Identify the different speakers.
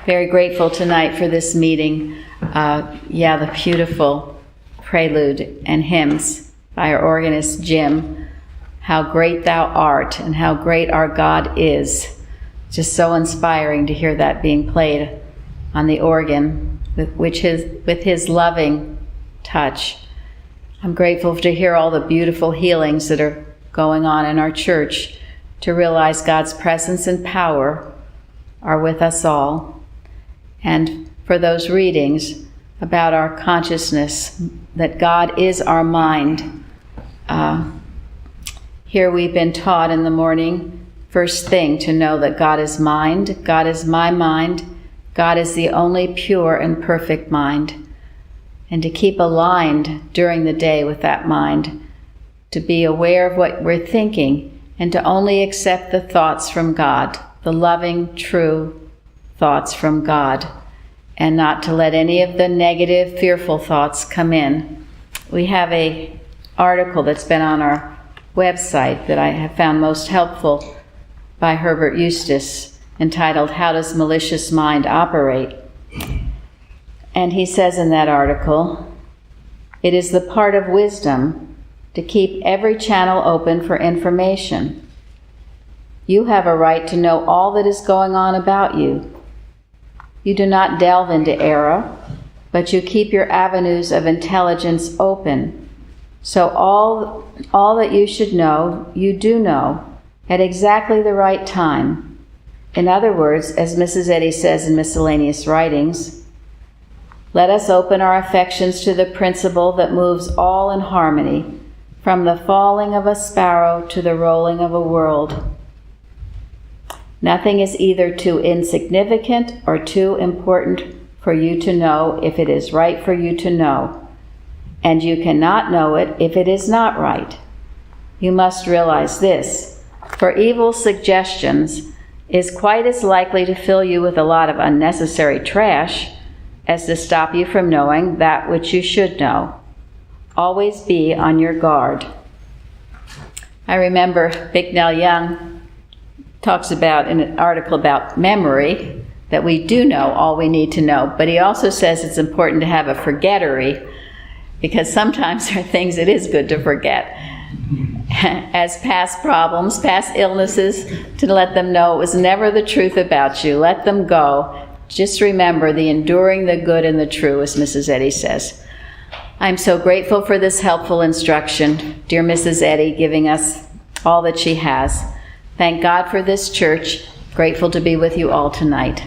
Speaker 1: Very grateful tonight for this meeting. The beautiful prelude and hymns by our organist, Jim. How great thou art and how great our God is. Just so inspiring to hear that being played on the organ with his loving touch. I'm grateful to hear all the beautiful healings that are going on in our church, to realize God's presence and power are with us all. And for those readings about our consciousness, that God is our mind. Here we've been taught in the morning, first thing, to know that God is mind, God is my mind, God is the only pure and perfect mind. And to keep aligned during the day with that mind, to be aware of what we're thinking, and to only accept the thoughts from God, the loving, true thoughts from God, and not to let any of the negative, fearful thoughts come in. We have an article that's been on our website that I have found most helpful by Herbert Eustace, entitled, How Does Malicious Mind Operate? And he says in that article, it is the part of wisdom to keep every channel open for information. You have a right to know all that is going on about you. You do not delve into error, but you keep your avenues of intelligence open. So all that you should know, you do know at exactly the right time. In other words, as Mrs. Eddy says in Miscellaneous Writings, let us open our affections to the principle that moves all in harmony, from the falling of a sparrow to the rolling of a world. Nothing is either too insignificant or too important for you to know if it is right for you to know, and you cannot know it if it is not right. You must realize this, for evil suggestions is quite as likely to fill you with a lot of unnecessary trash as to stop you from knowing that which you should know. Always be on your guard. I remember Bicknell Young talks about in an article about memory that we do know all we need to know, but he also says it's important to have a forgettery, because sometimes there are things it is good to forget. As past problems, past illnesses, to let them know it was never the truth about you. Let them go. Just remember the enduring the good and the true, as Mrs. Eddy says. I'm so grateful for this helpful instruction. Dear Mrs. Eddy, giving us all that she has. Thank God for this church. Grateful to be with you all tonight.